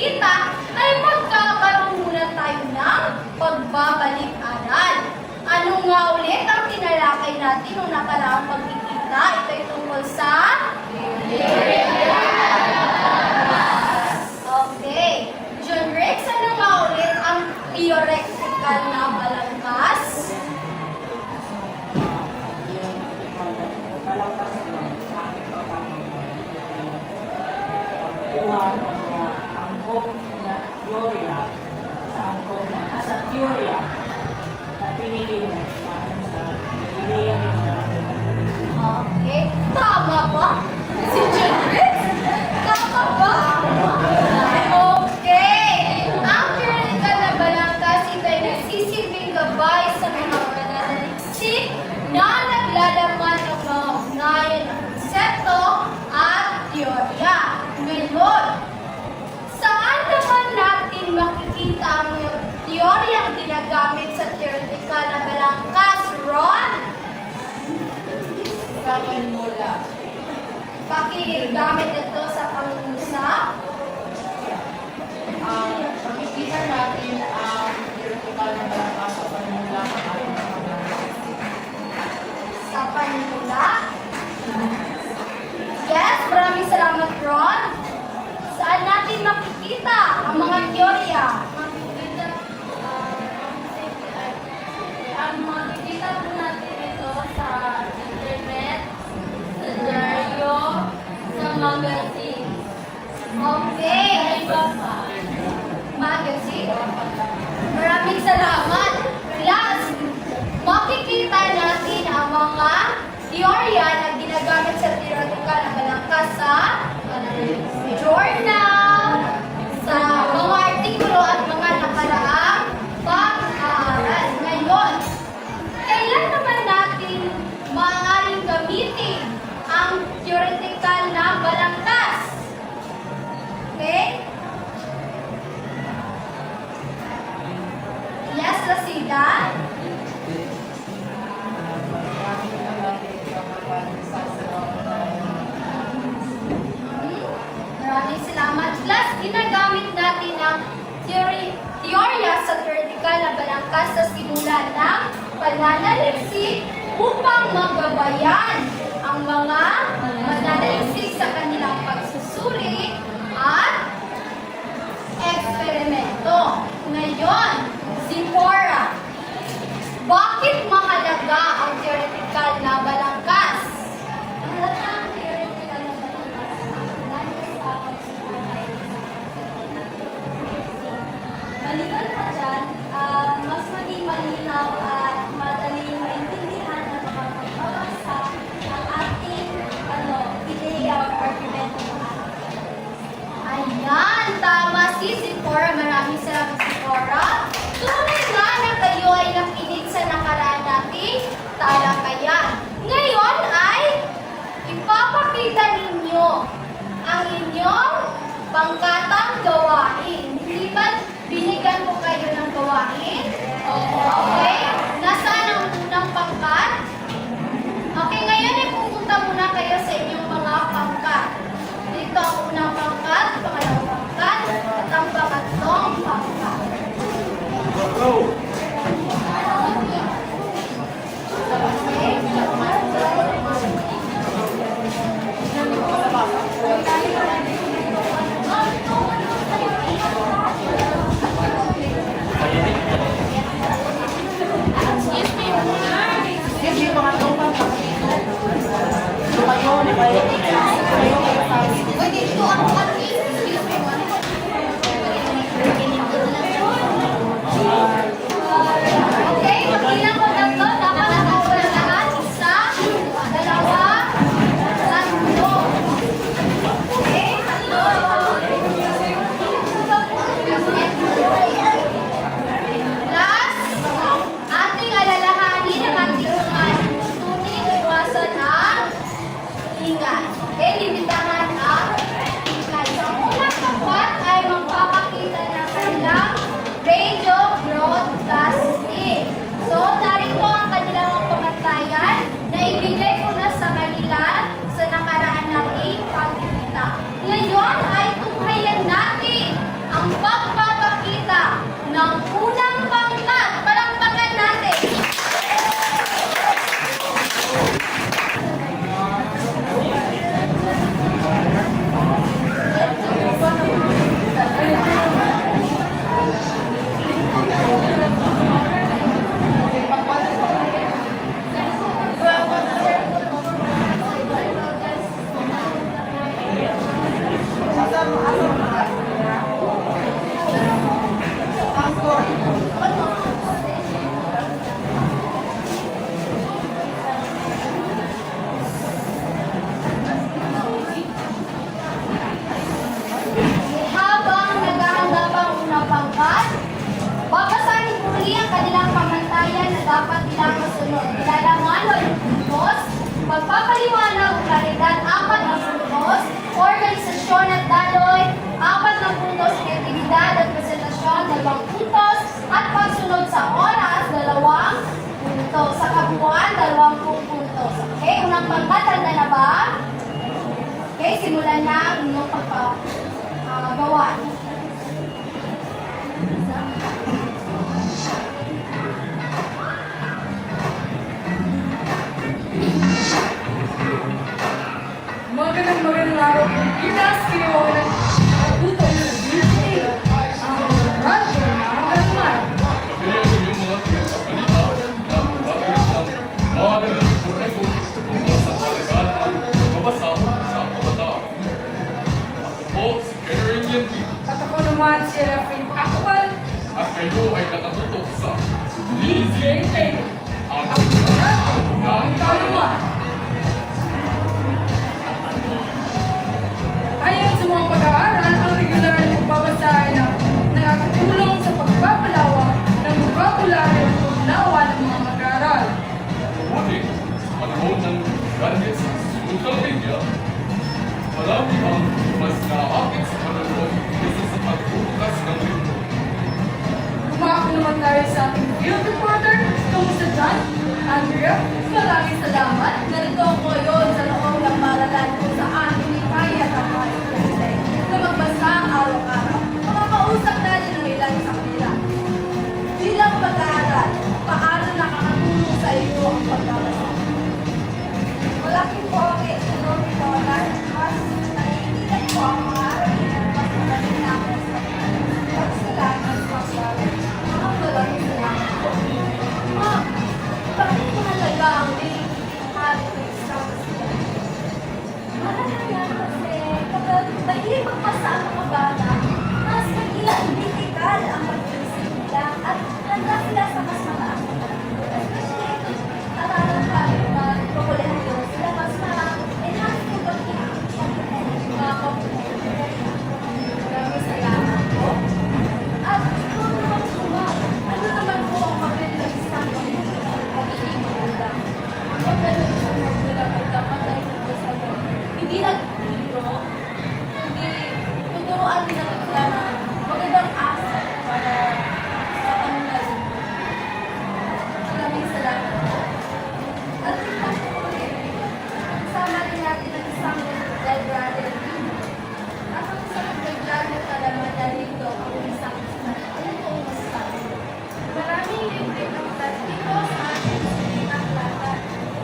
pagkikita, ay magkakaroon muna tayo ng pagbabalik-aral. Ano nga ulit ang tinalakay natin nung nakaraang pagkikita? Ito'y tungkol sa okay. John Rex, ano nga ulit ang theoretical na balangkas? Angkop na teorya sa angkop na sa teorya na pinili mo sa ideya nila. Okay. Tama ba? Si John Rex? Tama ba? Okay. Ang theoretical na balangkas ay nagsisilbing gabay sa mga pananaliksik na naglalaman ng mga ugnayan ng konsepto at teorya. Ngayon, saan naman natin makikita ang teoryang ginagamit sa theoretical na balangkas, Ron? Panimula. Pakigamit ito sa pangungusap. Makikita natin ang theoretical na balangkas sa panimula ng ating mga Sa panimula. Yes, maraming salamat, Ron. Saan natin makikita ang mga teorya? Makikita po natin ito sa internet, sa diaryo, sa magazine. Okay. Magazine. Maraming salamat. Class, makikita natin ang mga teorya na ginagamit sa theoretical na balangkas sa journal, sa mga artikulo at mga nakaraang pag-aaral. Ngayon, kailan naman natin maaaring gamitin ang theoretical na balangkas? Okay? Yes, Lasida? Maraming salamat. Class, ginagamit natin ang teorya sa theoretical na balangkas sa simula ng pananaliksik upang magabayan ang mga mananaliksik sa kanilang pagsusuri at eksperimento. Ngayon, Zipporah, bakit mahalaga ang theoretical na balangkas? Mahalaga ang theoretical na balangkas. Maliban pa dyan, mas maging malinaw at madaling maintindihan at makapagbabasa ang ating ideya o argumento ng ating. Ayan, tama si Zipporah. Maraming salamat, Zipporah. Tunay nga na kayo ay nakinig sa nakaraan nating talakayan. Ngayon ay ipapakita ninyo ang inyong pangkatang gawain. Hindi ba binigyan ko kayo ng gawain? Okay? Nasaan ang unang pangkat? Okay, ngayon ay pupunta muna kayo sa inyong mga pangkat. Dito ang unang pangkat, pangalawang pangkat, at ang pangatlong pangkat. Go! Okay, magbilang ko tatlo. Dapat nakawala lahat. Isa, dalawa, tatlo. Okay, tatlo. Last, ating alalahanin ang ating mga tutunin o iwasan ang ingay. Okay, limitahan ang ingay. So, ang unang pangkat ay magpapakita ng kanilang radio broadcasting. So, narito ang kanilang pamantayan na ibigay ko na sa kanila sa nakaraan nating pagkikita. Ngayon ay tunghayan natin ang magpapakita ng unang pangkat. Palakpakan natin! Habang naghahanda pa ang unang pangkat, babasahin muli ang kanilang pamantayan na dapat nilang masunod. Ilalaman walong puntos, pagpapaliwanag o klaridad 4 na puntos, organisasyon at daloy 4 na puntos, kreatibidad at presentasyon 2 puntos, at pagsunod sa oras 2 puntos, sa kabuuan 20 puntos. Okay, unang pangkat, handa na ba? Okay, simulan na ang inyong pagpagawa. Magandang araw po. Inas kayo ng natuto ng beauty. Ang radyo na magandang. At ako naman si Rafin Akbal. At kayo ay nakatutok sa DJ ang radyo ng kaluman. Ayon sa mga pag-aaral, ang regular na pagbabasahin na nakakatulong sa pagpapalawak ng vocabulary at paglawa ng mga mag-aaral. Ngunit, sa panahon ng gadgets sa social media, marami ang mas naakit sa panonood kaysa sa pagbubukas ng libro. Umako naman tayo sa ating field reporter, Kamusta John? Andrea, maraming salamat. Narito ako ngayon sa loob ng paralan kung saan inikaya at ang mga estudyante na magbasa araw-araw. Makakausap natin ang ilan sa kanila. Bilang pag-aaral, paano nakakatulong sa iyo ang pagbabasa? Malaking po ang economic dollar, mas naiintindihan po ang mga mas magaling na ako sa pagsalamat sa pagbabago. Maraming salamat po. Bakit mahalaga ang daily habits sa pagbabago? Mahalaga kasi kapag mahilig magbasa ang mga bata, mas magiging critical ang pag-iisip nila at handa sila sa mas mataas na pag-ibig. Especially ito, tayo na popularity sila mas ma-enhance yung pag-ibig mga comprehension. Maraming salamat po. At kung naman po ba, ano naman po ang papel ng isang pagiging maganda? Ang papel ng isang maganda ay dapat ay nagbasa mo. Hindi nagbibiro, hindi tuturuan nila sila na magandang asset para sa kanila. Maraming salamat po. At tingnan po ulit, kasama rin natin ang isang library. At ang isang library na talaman na dito ang isang ano po ang masasabi? Maraming libre ng dito sa ating sinakatan.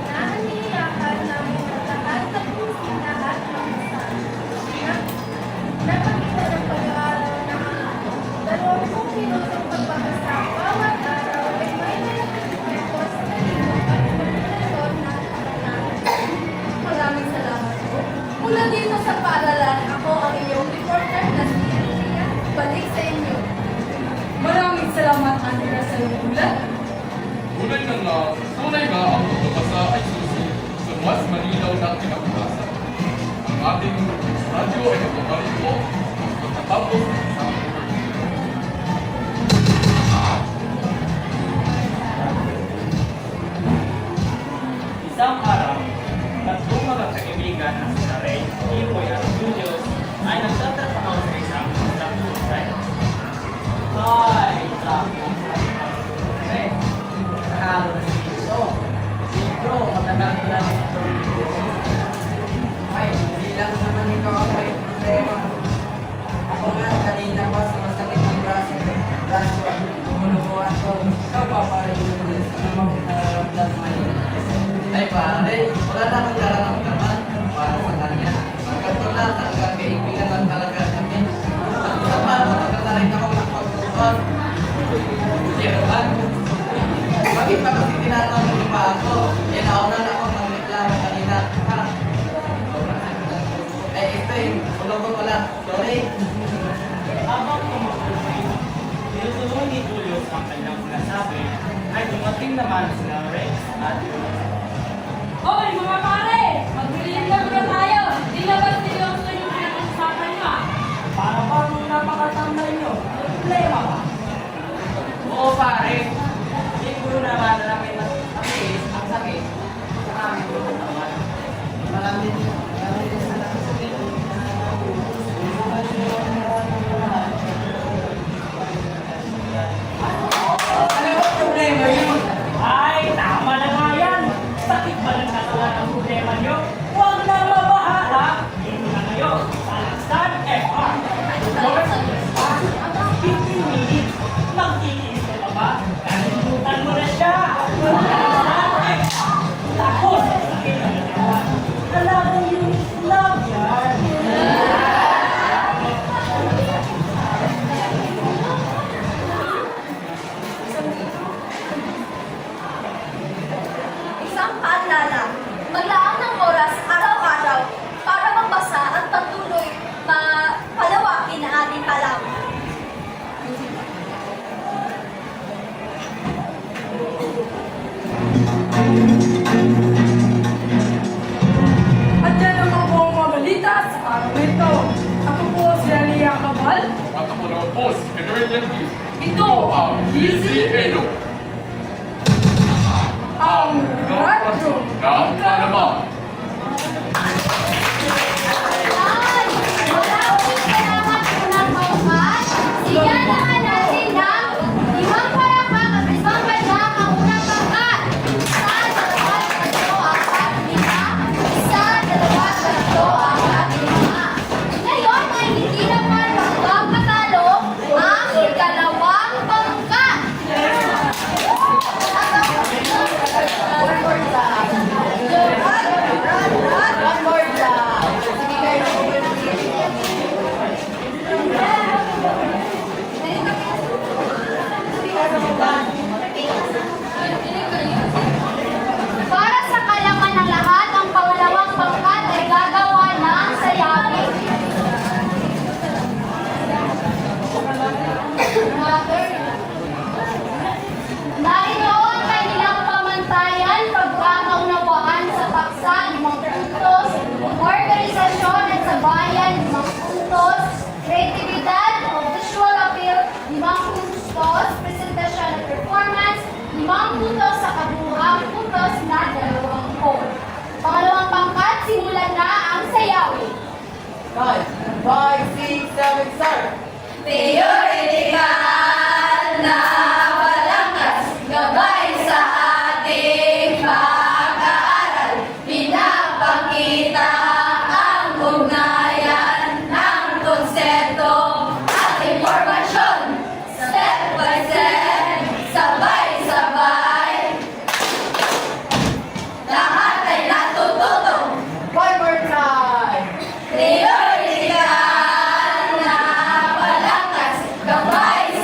Naaniyakan namin ang lahat ng kusina at masasabi. Napakita ng pag-aaral na 20 minutong pagbabasa bawat araw ay may malaking epekto sa talino at pagkakaroon ng kamalaman. Maraming salamat po. Mula dito sa paaralan, ako ang iyong reporter na si Andrea. Balik sa inyo. Maraming salamat, Andrea, sa iyong ulat. Tunay nga ang pagbabasa ay susi sa mas malinaw na kinabukasan. Ang ating radyo ay nagbabalik po pagkatapos ng isang Isang araw, tatlong mga kaibigan na sina Ray, Imoy at Julius ay nagtatrabaho sa isang construction site. Hi, sabi ng Ray. Nakahalo na si Ito. Si Ito, matagal ko lang ito. Ay, hindi lang naman ikaw ang may problema. Ako nga, kanina pa sumasakit natin. Tulog ko pala. Sorry. Habang tumutuloy, tinutuloy ni Julius ang kanyang sinasabi, ay dumating naman sina Rex at Hoy, mga pare! Magbili-lang na tayo! Di na ba seryoso yung pinag-usapan niya? Para bang napakatambay niyo? May problema ba? Oo pare, hindi ko naman na namin matiis ang sakit sa aming katawan. Marami din sa nakasakit. Ano ba problema yun? Ay, tama na nga yan. Sakit ba ng katawan ang problema nyo? Huwag na mabahala. Hindi na kayo. Palaksan FR. Course, 15 minutes. Magtiis ka pa ba? Kalimutan mo na siya. Palaksan FR. Takot sa sakit ng katawan. Talagang yung love yan. Isang paalala, maglaan ng oras araw-araw para magbasa at patuloy palawakin ang ating palawan. At yan naman po ang mga balita sa araw nito. Ako po si Alia Cabal. At ako naman po, si Henry Lentis. Ito ang Easy Edo. ang radyo Ng Panama. Ay! Maraming salamat po ng pangkat. Siya naman natin ng 5 palakpak at 5 palakpak ang unang pangkat. 1, 2, 3, 4, 5, 1, 2, 3, 4, 5. Ngayon ay hindi naman magpapatalo ang ikalawang pangkat. One more time. Sige kayo. Para sa kalaman ng lahat, ang pangalawang pangkat ay gagawa ng sayapin. Narito ang kanilang pamantayan, pagkakaunawaan sa paksa, 5 puntos, organisasyon at sa bayan, 5 puntos, kreatibidad o visual appeal, 5 puntos, presentasyon at performance, 5 puntos sa kabuuang puntos na 2 code. Pangalawang pangkat, simulan na ang sayawin. 5, 6, 7, start. Teoretikal na palangkas, gabay sa ating pag-aaral. Pinapakita ang ugnayan ng konsepto at impormasyon. Step by step, sabay-sabay, lahat ay natututo. One more time. Teoretikal na palangkas, gabay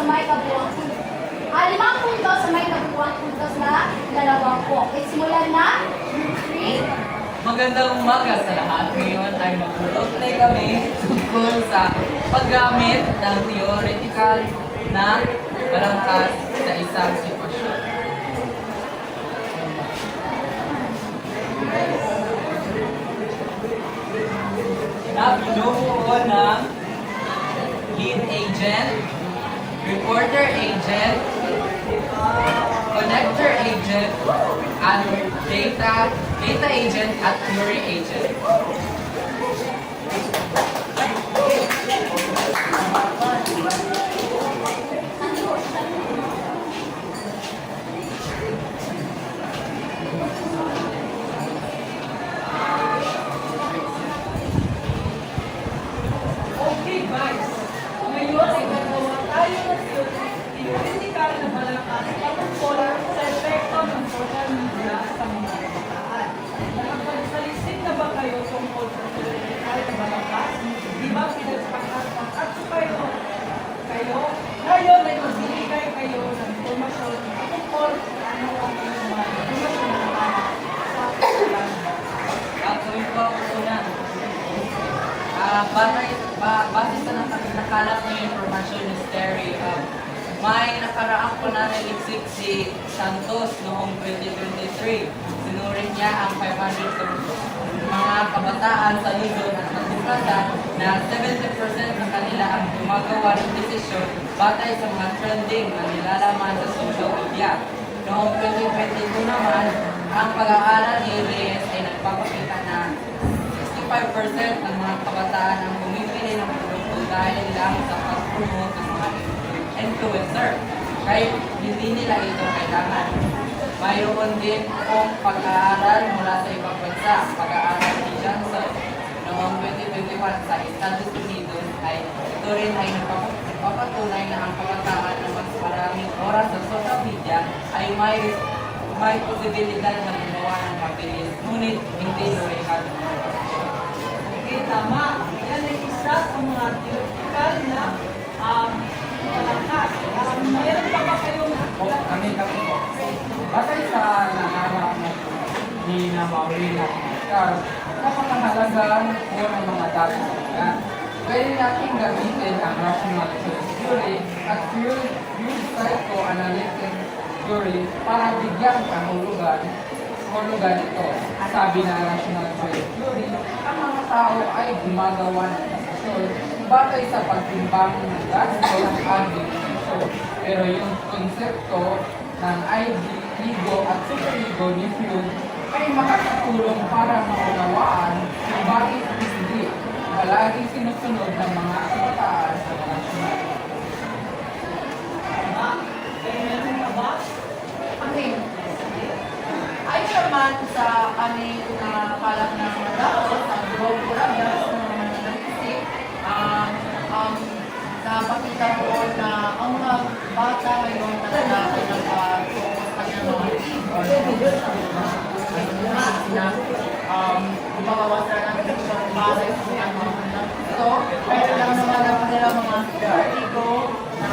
may kabuuang puntos. 5 puntos sa may kabuuang puntos na 20. Simulan na. Group 3. Magandang umaga sa lahat. Ngayon ay magtutuloy kami tungkol sa paggamit ng theoretical na balangkas sa isang sitwasyon. Na binubuo ng lead agent, reporter agent, connector agent, and data agent at query agent. Okay guys, ngayon ay gagawa tayo ng theoretical na balangkas patungkol sa epekto ng social media sa mga kabataan. Nakapagsalisip na ba kayo tungkol sa theoretical na balangkas? Di ba pinagpakatpakat kayo? Ngayon ay magbibigay kayo ng informasyon patungkol sa ano ang inyong mga informasyon na naman sa social media. Gagawin ko ang una. Base sa nakalap ng informasyon ni Terry, may nakaraang pananaliksik si Santos noong 2023. Sinurin niya ang 500 mga kabataan sa Luzon at nagbukasan na 70% sa kanila ang gumagawa ng desisyon batay sa mga trending na nilalaman sa social media. Noong 2022 naman, ang pag-aaral ni Reyes ay nagpapakita na 65% ng mga kabataan ang bumibili ng produkto dahil lang sa pag-promote ng mga influencer. Kaya hindi nila ito kailangan. Mayroon din pong pag-aaral mula sa ibang bansa. Pag-aaral ni Johnson noong 2021 sa Estados Unidos ay ito rin ay nagpapatunay na ang kabataan ng mas maraming oras sa social media ay may posibilidad na gumawa ng mabilis, ngunit hindi loyal. Okay, tama. Yan ay isa sa mga theoretical na balangkas. Mayroon pa ba kayong Kami po. Batay sa nangarap ni na Maureen at Oscar, napakahalaga po ng mga data na pwede natin gamitin ang rational choice theory at pure psychoanalytic theory para bigyan kahulugan ito. Sabi ng rational choice theory, ang mga tao ay gumagawa ng desisyon batay sa pagtimbang ng gasto ng ating desisyon. Pero yung konsepto ng ID, ego at superego ni Hume ay makakatulong para maunawaan kung bakit hindi palaging sinusunod ng mga kabataan sa mga rational. meron pa ba? Amin. Ayon naman sa aming kalap ng mga daos, ang Globe Programas ng mga nanisip, napakita ko na ang mga bata ngayon na nag-focus pa ng mga mabawasan ang bagay sa mga ito, pero lang naman ang kanilang mga artigo na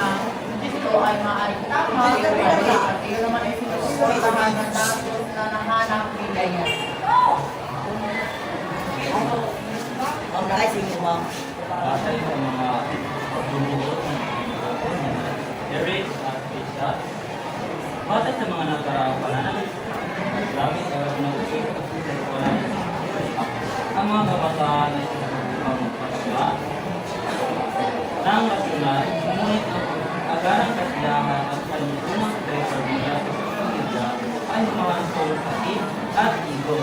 ito ay maaaring tama, at ito naman ay sinusuportahan ng datos na nahanap ng ganyan. Batay sa mga bumubuot ng Eric at Lisa, batay sa mga nakaraang pananaliks, gamit ang nag-isip ang mga kabataan ay pagpapasya ng rasyonal, ngunit ang agarang kasiyahan at kalitunang pressure nila sa pagkakita ay humahansol sa id at ego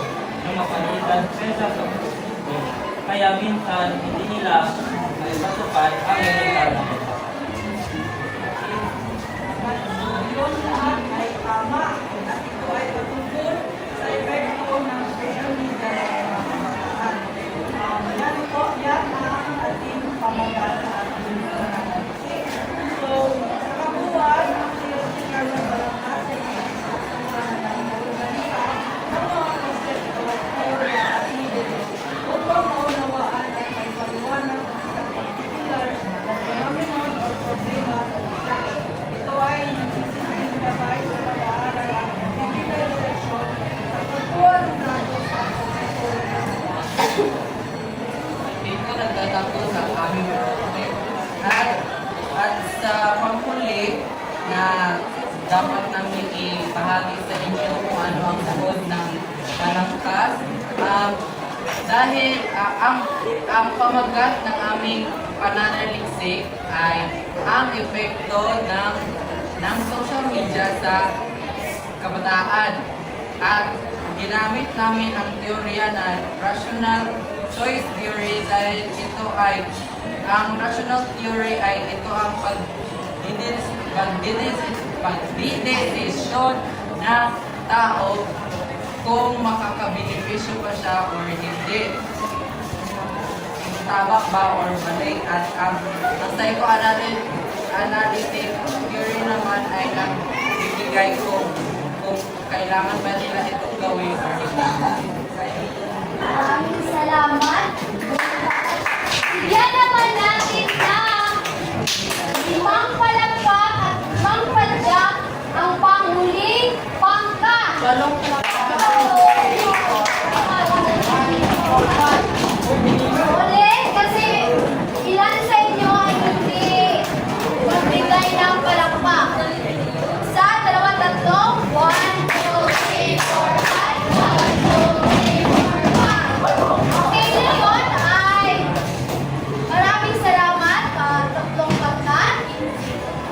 na mapalitan kaysa sa pagkakita. Kaya minsan hindi nila may patupad ang legal na ito. Yun lahat ay tama. At ito ay patungkol sa epekto ng social media sa mga kabataan. Yan po, yan ang ating pamagal sa ating pananaliksik. So, sa kabuuan, ang theoretical na balangkas ay pinagsasakuran ng organisa ng mga konsepto, theory at ideology upang maunawaan at may paliwanag sa particular na phenomenon o problema sa dito nagtatapos ang aming project. At sa panghuli na dapat namin ibahagi sa inyo kung ano ang buod ng palangkas. Dahil ang pamagat ng aming pananaliksik ay ang epekto ng social media sa kabataan. At ginamit namin ang teorya na rational choice theory dahil ang rational theory ay ito ang pagdidesisyon ng tao kung makakabenepisyo ba siya or hindi. Tama ba or mali? At ang psychoanalytic theory naman ay nagbibigay kung kailangan ba nila itong gawin or hindi. Maraming salamat. Bigyan naman natin ng 5 palakpak at 5 padyak ang panghuling pangkat. Ulit, kasi ilan sa inyo ay hindi magbigay ng palakpak. Sa 2, 3, 1, 2, 3, 4, 5, 1, 2, 3, 4, 5. Okay, ngayon ay maraming salamat tatlong pagkat.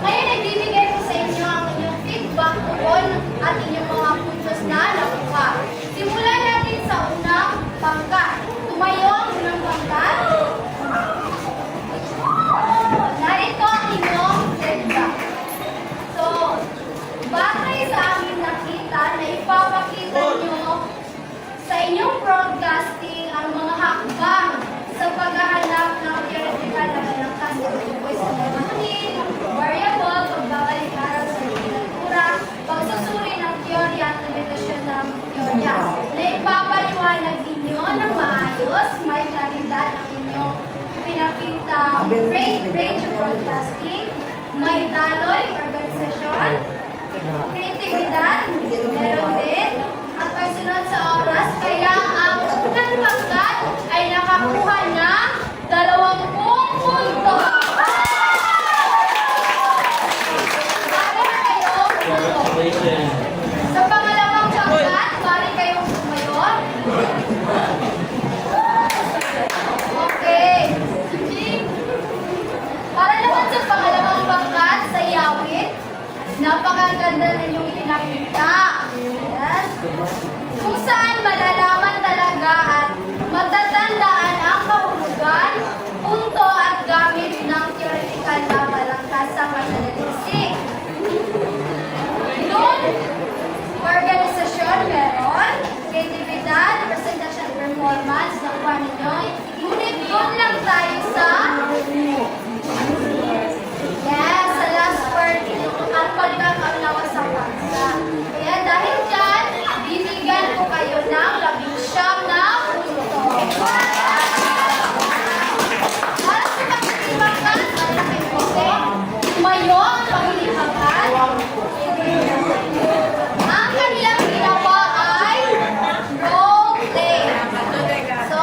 Ngayon nagbibigay ko sa inyo ang inyong feedback tungkol at inyong mga puntos na nakuha. Simulan natin sa unang pangkat. Tumayo ang unang pangkat. Narito ang inyong feedback. So, batay sa aming nakita na ipapakita nyo sa inyong broadcasting ang mga hakbang sa paghahanap ng theoretical na malangkas sa tungkol sa mahin, variable, pagbabalik-aral sa literatura, pagsusuri ng teorya at limitasyon ng teorya. Na ipapaliwanag ninyo ng maayos, may kalidad ang inyong pinakita range of broadcasting, may daloy, organisasyon, kreatibidad, meron din, at pagsunod sa oras, kaya ang unang pangkat ay nakakuha ng 20 punto. Bari na kayong punto. Sa pangalawang pangkat, bari kayong tumayon. Okay. Para naman sa pangalawang pangkat, sa yawit, napakaganda na yung pinakita. Yes. Kung saan malalaman talaga at matatandaan ang kahulugan, punto at gamit ng theoretical na malangkas sa pananaliksik. Doon, organisasyon meron, kreatibidad, presentation, performance, nakuha ninyo. Ngunit doon lang tayo sa yes, sa last part at pagkakaunawa sa pagsa. Kaya dahil dyan, bibigyan ko kayo ng 19 na punto. Para sa pagkakibangkan, malaki kasi tumayo ang pagkakibangkan. Ang kanilang ginawa ay role play. So,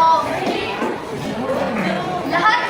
lahat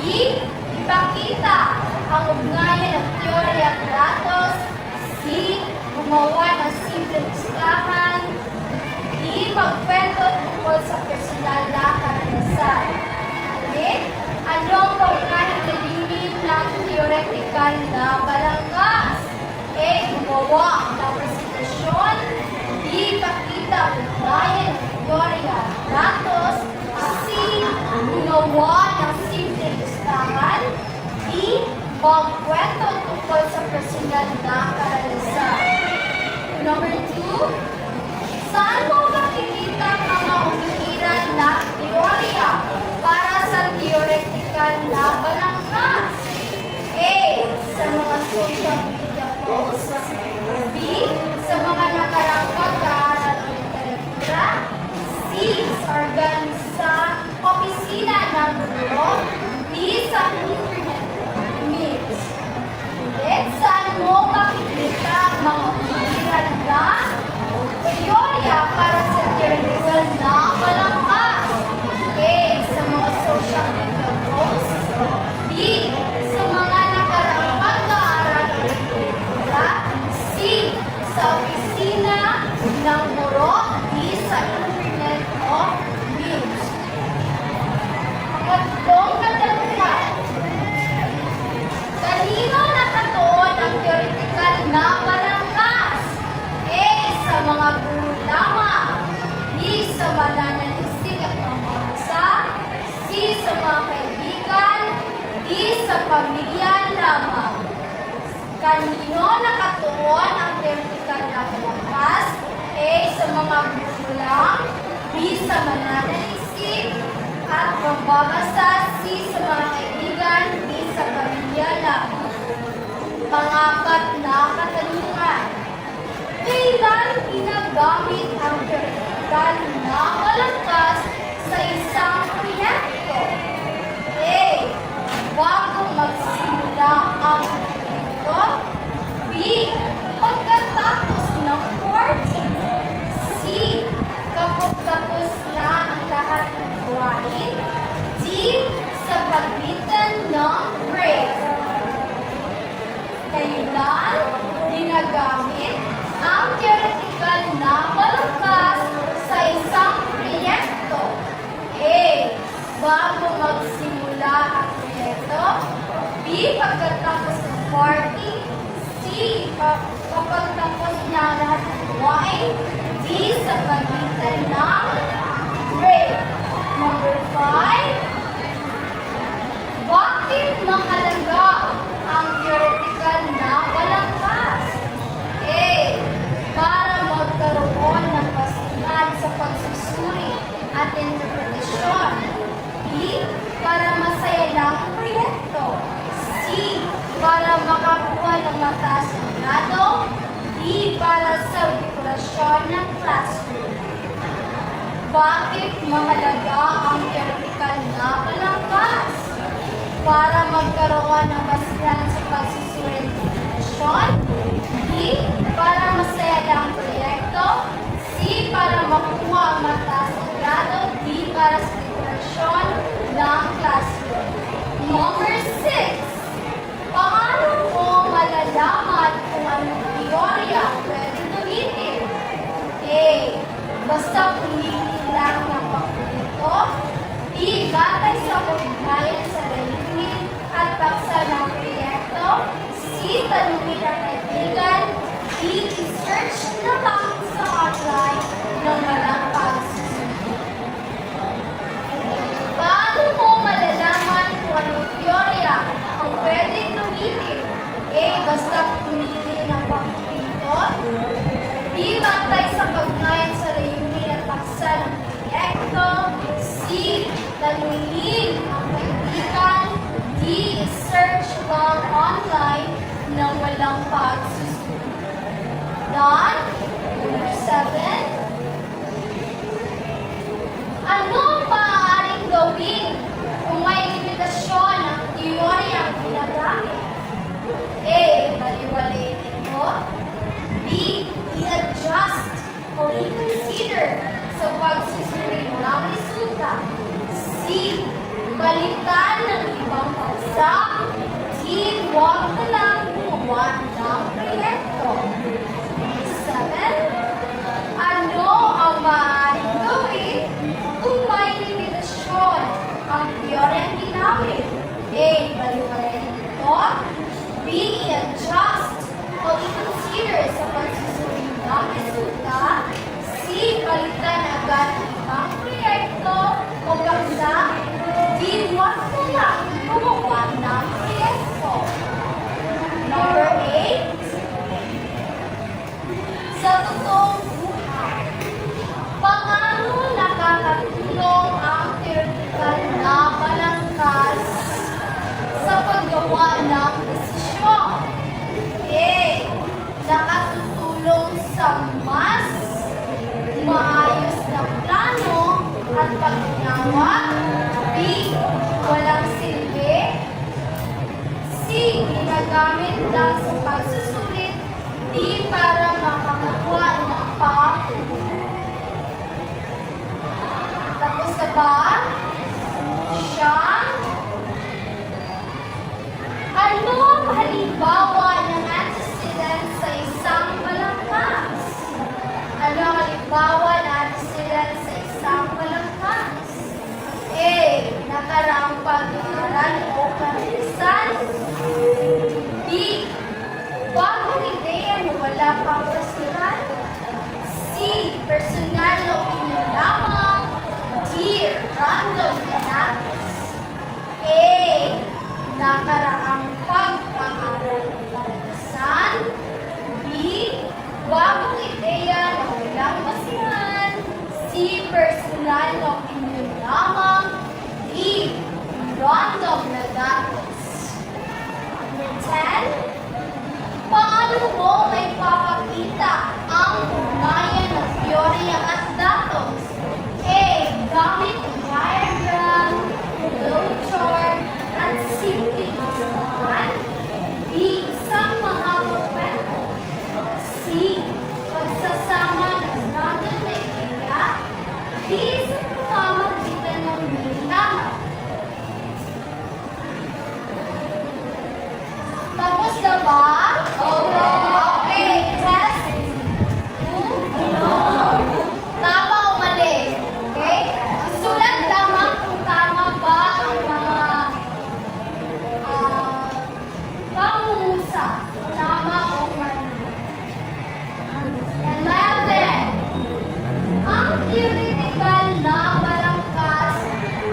B. Ipakita ang ugnayan ng teorya at datos. C. Gumawa ng simpleng listahan. D. Magkwento tungkol sa personal na karanasan. Ulit, anong kaugnayan na limit ng theoretical na balangkas? A. Gumawa ng presentasyon. B. Pakita ang ugnayan ng teorya at datos. C. Gumawa ng simpleng listahan. D. Magkwento tungkol sa personal na karanasan. Number 2. Saan mo makikita ang mga umiiral na teorya para sa theoretical na balangkas? A. Sa mga social media posts. B. Sa mga nakarang pag-aaral ng literatura. C. Sa organisa opisina ng guro. D. Sa internet memes. Ulit, saan mo makikita ang mga umiiral na teorya para sa theoretical na balangkas? A. Sa mga social media posts. B. Sa mga nakaraang pag-aaral ng literatura. C. Sa opisina ng guro. D. Sa internet of memes. Pangatlong katanungan. Kanino nakatuon ang theoretical na balangkas? A. Sa mga guro lamang. B. Sa mananalisik at pambansa. C. Sa mga kaibigan. D. Sa pamilya lamang. Kanino nakatuon ang theoretical na balangkas? A. Sa mga guro lang. B. Sa mananalisik at pambabasa. C. Sa mga kaibigan. D. Sa pamilya lamang. Pangapat na katanungan. Kailan ginagamit ang theoretical na balangkas sa isang proyekto? A. Bago magsimula ang proyekto. B. Pagkatapos ng quarter. C. Kapag tapos na ang lahat ng gawain. D. Sa pagitan ng break. Kailan ginagamit ang theoretical na balangkas sa isang proyekto? A. Bago magsimula ang proyekto. B. Pagkatapos ng party. C. Kapag tapos na ang lahat ng gawain. D. Sa pagitan ng break. Number 5. Bakit mahalaga ang theoretical na balangkas? A. Para magkaroon ng kasunod sa pagsusuri at interpretasyon. B. Para masaya lang ang proyekto. C. Para makakuha ng mataas na grado. D. Para sa dekorasyon ng classroom. Bakit mahalaga ang theoretical na balangkas? Para magkaroon ng basihan sa pagsusuri ng interpretasyon. B. Para masaya lang ang proyekto. C. Para makuha ang mataas na grado. D. Para sa dekorasyon ng classroom. Number 6. Paano mo malalaman kung anong teorya pwede gamitin? A. Basta pumili lang ng paborito. B. Batay sa pagkain sa layunin at paksa ng proyekto. C. Tanungin ang kaibigan. D. Research na bakit sa online ng walang pagsusunod. Paano mo malalaman kung anong teorya ang pwede gamitin? A. Basta pumili ng paborito. B. Batay sa pagkain sa layunin at paksa ng proyekto. C. Tanungin ang kaibigan. D. Search lang online nang walang pagsusunod. Done. Number 7. Ano ang maaaring gawin kung may limitasyon ang teorya ang ginagamit? A. Baliwalayin ito. B. I-adjust o i-consider sa pagsusuri ng resulta. C. Balitan ng ibang bakit? A. Baliwalain ito. B. I-adjust o i-consider sa pagsusuri ng resulta. C. Palitan agad ang ibang proyekto o ganda. D. Huwag na lang gumawa ng proyekto. Number 8. Sa totoong buhay, paano nakakatulong ang theoretical na balangkas sa paggawa ng desisyon? A. Nakatutulong sa mas maayos na plano at paggunawa. B. Walang silbi. C. Ginagamit lang sa pagsusulit. D. Para makakuha ng Tapos na ba? Siyang ano ang halimbawa ng antecedent sa isang balangkas? Ano ang halimbawa ng antecedent sa isang balangkas? A. Nakaraang pag-aaral o karanasan. B. Bagong ideya na wala pang personal. C. Personal na opinion lamang. D. Random analysis. A. Nakaraang pag-aaral o karanasan. B. Bagong ideya na walang basihan. C. Personal na opinion lamang. D. Random na datos. Number 10. Paano mo may papakita ang ugnayan ng teorya at datos? A. Gamit ang diagram, flowchart, at simplification. B. Isang mahabang kwento. C. Pagsasama ng random na ideya. D. Sa pamamagitan ng nilalaman. Tapos na ba? Okay, test. Tama o mali? Okay? Ang sulat lamang kung tama ba ang mga pangungusap. Tama o mali? 11. Ang theoretical na balangkas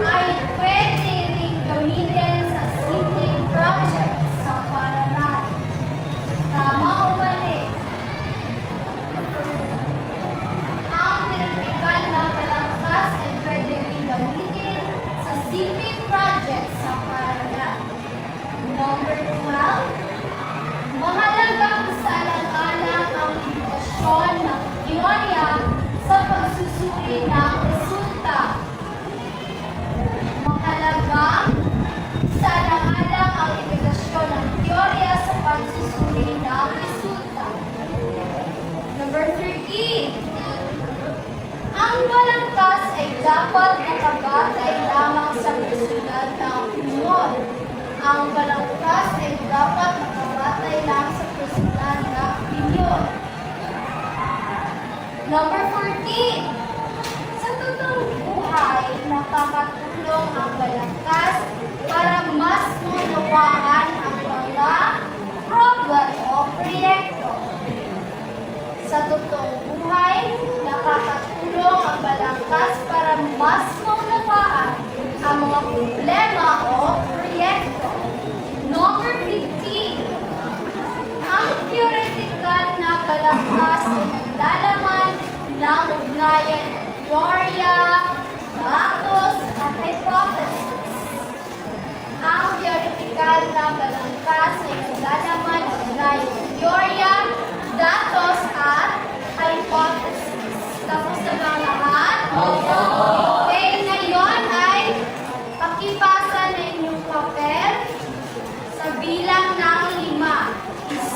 ay pwede ring gamitin sa simple project sa paaralan. Tama o mali? Ang theoretical na balangkas ay pwede ring gamitin sa simple project sa paaralan. Number 12. Mahalagang isaalang-alang ang implikasyon ng teorya sa pagsusuri ng resulta. Mahalagang isaalang-alang ang implikasyon ng teorya sa pagsusuri ng resulta. Number 13. Ang balangkas ay dapat nakabatay lamang sa personal na opinyon. Ang balangkas ay dapat nakabatay lang sa personal na opinyon. Number 14. Sa totoong buhay, nakakatulong ang balangkas para mas maunawaan ang mga problem o proyekto. Sa totoong buhay, nakakatulong ang balangkas para mas maunawaan ang mga problema o proyekto. Number 15. Ang theoretical na balangkas ay naglalaman ng ugnayan ng teorya, datos, at hypothesis. Ang theoretical na balangkas ay naglalaman ng ugnayan ng teorya, datos, at hypothesis. Tapos na ba ang lahat? Okay, ngayon ay pakipasa na inyong papel sa bilang ng 5.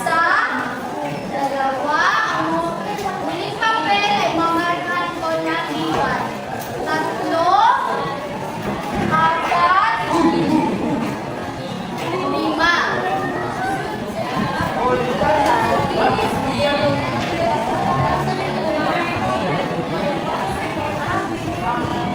1, 2, ang huling papel ay mamarkahan ko ng iwan. 3, 4, 5.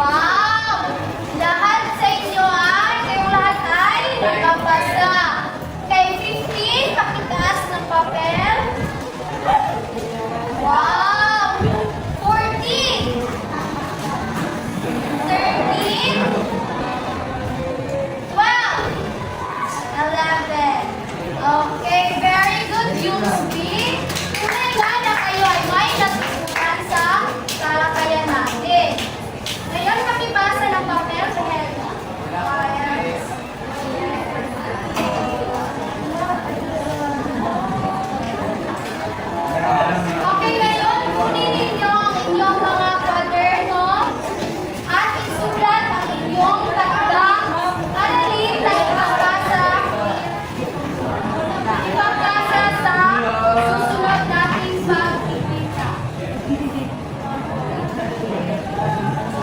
Wow! Lahat sa inyo kayong lahat ay nakapasa. Kay 15, pakitaas ng papel. Wow! 14, 13, 12, 11. Okay, very good, Yusby. Tunay na kayo ay may natutunan sa talakayan natin. Ngayon, pakibasa ng papel sa Helga. Okay, ngayon, kunin ninyo ang inyong mga kwaderno at isulat ang inyong takdang aralin na ipapasa sa susunod nating pagkikita.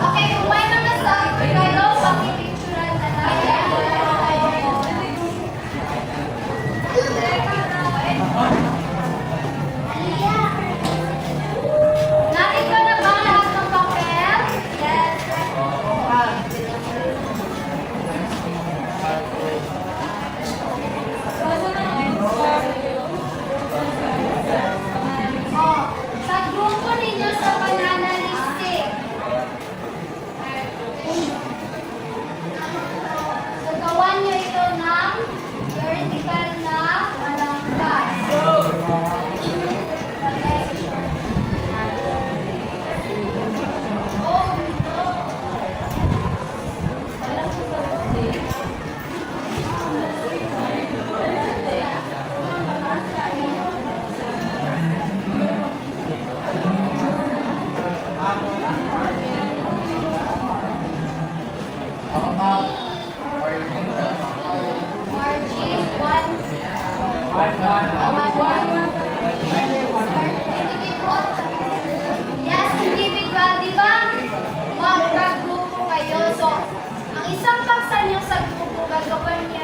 Okay, kung may mga sabi kayo, pakipicturan na natin. Narito na ba lahat ng papel? Yes. Oh, sa grupo ninyo sa pananalistik. So, gawan nyo ito ng vertical na balangkas. Margin, yes, individual, di ba? Magka-grupo kayo. So, ang isang paksa nyo sa grupo, gagawin niya